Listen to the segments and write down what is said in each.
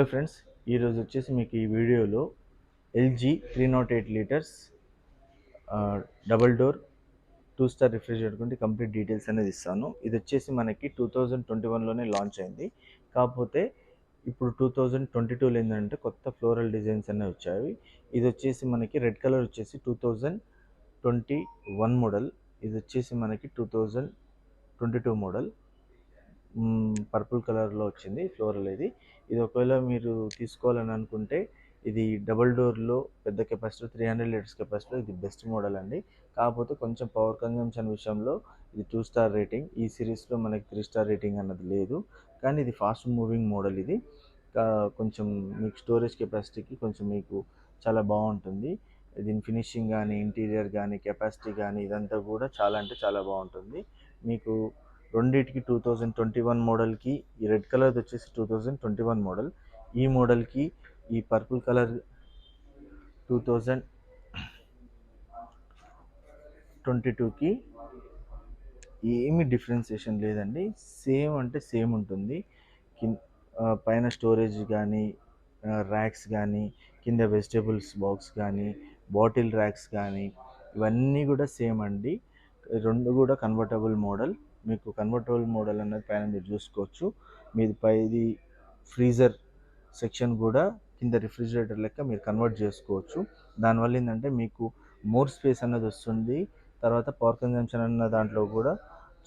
Hello friends, ఈరోజు వచ్చేసి మీకు ఈ వీడియోలో LG 308 litres double door 2 star refrigerator గురించి కంప్లీట్ డీటెయిల్స్ అనేది ఇస్తాను. ఇది వచ్చేసి మనకి 2021లోనే లాంచ్ అయింది. కాకపోతే ఇప్పుడు 2022లో ఏంటంటే కొత్త ఫ్లోరల్ డిజైన్స్ అనేవి వచ్చాయి. ఇది వచ్చేసి మనకి రెడ్ కలర్ వచ్చేసి 2021 మోడల్. ఇది వచ్చేసి మనకి 2022 మోడల్. పర్పుల్ కలర్లో వచ్చింది ఫ్లోరల్. ఇది ఒకవేళ మీరు తీసుకోవాలని అనుకుంటే ఇది డబుల్ డోర్లో పెద్ద కెపాసిటీ 300 లీటర్స్ కెపాసిటీలో ఇది బెస్ట్ మోడల్ అండి. కాకపోతే కొంచెం పవర్ కన్జంప్షన్ విషయంలో ఇది 2 స్టార్ రేటింగ్. ఈ సిరీస్లో మనకి 3 స్టార్ రేటింగ్ అన్నది లేదు, కానీ ఇది ఫాస్ట్ మూవింగ్ మోడల్. ఇది కొంచెం మీకు స్టోరేజ్ కెపాసిటీకి కొంచెం మీకు చాలా బాగుంటుంది. దీని ఫినిషింగ్ కానీ, ఇంటీరియర్ కానీ, కెపాసిటీ కానీ ఇదంతా కూడా చాలా అంటే చాలా బాగుంటుంది. మీకు రెండింటికి 2021 మోడల్కి ఈ రెడ్ కలర్ వచ్చేసి 2021 మోడల్, ఈ మోడల్కి ఈ పర్పుల్ కలర్ 2022కి ఏమీ డిఫరెన్సియేషన్ లేదండి. సేమ్ అంటే సేమ్ ఉంటుంది. పైన స్టోరేజ్ కానీ, ర్యాక్స్ కానీ, కింద వెజిటేబుల్స్ బాక్స్ కానీ, బాటిల్ ర్యాక్స్ కానీ ఇవన్నీ కూడా సేమ్ అండి. రెండు కూడా కన్వర్టబుల్ మోడల్. మీకు కన్వర్టబుల్ మోడల్ అన్నది పైన మీరు చూసుకోవచ్చు. మీది పైది ఫ్రీజర్ సెక్షన్ కూడా కింద రిఫ్రిజిరేటర్ లెక్క మీరు కన్వర్ట్ చేసుకోవచ్చు. దానివల్ల ఏంటంటే మీకు మోర్ స్పేస్ అన్నది వస్తుంది. తర్వాత పవర్ కన్జంప్షన్ అన్న దాంట్లో కూడా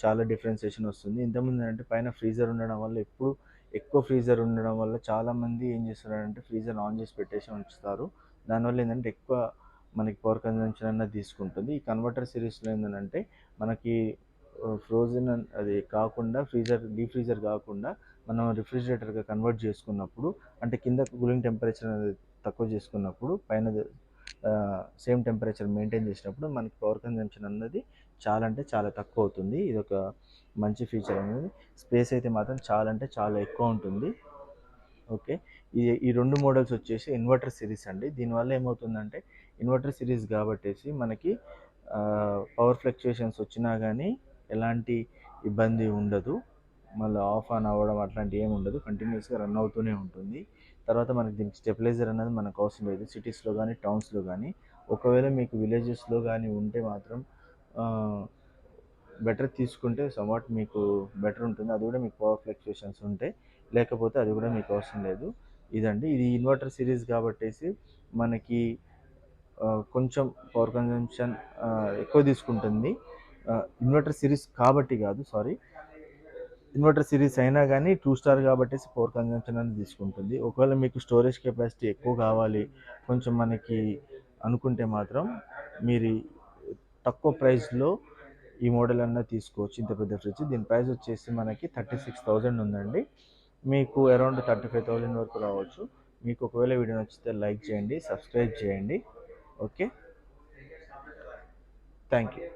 చాలా డిఫరెన్సియేషన్ వస్తుంది. ఇంతకుముందు అంటే పైన ఫ్రీజర్ ఉండడం వల్ల ఎక్కువ ఫ్రీజర్ ఉండడం వల్ల చాలామంది ఏం చేస్తారంటే ఫ్రీజర్ ఆన్ చేసి పెట్టేసి ఉంచుతారు. దానివల్ల ఏంటంటే ఎక్కువ మనకి పవర్ కన్జంప్షన్ అన్నది తీసుకుంటుంది. ఈ కన్వర్టర్ సిరీస్లో ఏంటంటే మనకి ఫ్రోజన్ అది కాకుండా డీప్ ఫ్రీజర్ కాకుండా మనం రిఫ్రిజిరేటర్గా కన్వర్ట్ చేసుకున్నప్పుడు, అంటే కింద కూలింగ్ టెంపరేచర్ అనేది తక్కువ చేసుకున్నప్పుడు పైన సేమ్ టెంపరేచర్ మెయింటైన్ చేసినప్పుడు మనకి పవర్ కన్జంప్షన్ అన్నది చాలా అంటే చాలా తక్కువ అవుతుంది. ఇది ఒక మంచి ఫీచర్ అనేది. స్పేస్ అయితే మాత్రం చాలా అంటే చాలా ఎక్కువ ఉంటుంది. ఓకే, ఈ రెండు మోడల్స్ వచ్చేసి ఇన్వర్టర్ సిరీస్ అండి. దీనివల్ల ఏమవుతుందంటే ఇన్వర్టర్ సిరీస్ కాబట్టేసి మనకి పవర్ ఫ్లక్చుయేషన్స్ వచ్చినా కానీ ఎలాంటి ఇబ్బంది ఉండదు. మళ్ళీ ఆఫ్ ఆన్ అవ్వడం అట్లాంటివి ఏమి ఉండదు. కంటిన్యూస్గా రన్ అవుతూనే ఉంటుంది. తర్వాత మనకి దీనికి స్టెబిలైజర్ అనేది మనకు అవసరం లేదు సిటీస్లో కానీ టౌన్స్లో కానీ. ఒకవేళ మీకు విలేజెస్లో కానీ ఉంటే మాత్రం బెటర్ తీసుకుంటే సమ్వాట్ మీకు బెటర్ ఉంటుంది. అది కూడా మీకు పవర్ ఫ్లక్చుయేషన్స్ ఉంటే, లేకపోతే అది కూడా మీకు అవసరం లేదు. ఇదండి, ఇది ఇన్వర్టర్ సిరీస్ కాబట్టేసి మనకి కొంచెం పవర్ కన్జంప్షన్ ఎక్కువ తీసుకుంటుంది. ఇన్వర్టర్ సిరీస్ కాబట్టి కాదు, సారీ, ఇన్వర్టర్ సిరీస్ అయినా కానీ 2 స్టార్ కాబట్టి పవర్ కన్జంప్షన్ అనేది తీసుకుంటుంది. ఒకవేళ మీకు స్టోరేజ్ కెపాసిటీ ఎక్కువ కావాలి కొంచెం మనకి అనుకుంటే మాత్రం మీరు తక్కువ ప్రైస్లో ఈ మోడల్ అన్నది తీసుకోవచ్చు. ఇంత పెద్ద ఫ్రిడ్జ్ దీని ప్రైస్ వచ్చేసి మనకి 36,000 ఉందండి. మీకు అరౌండ్ 35,000 వరకు రావచ్చు. మీకు ఒకవేళ వీడియో నచ్చితే లైక్ చేయండి, సబ్స్క్రైబ్ చేయండి. Okay, thank you.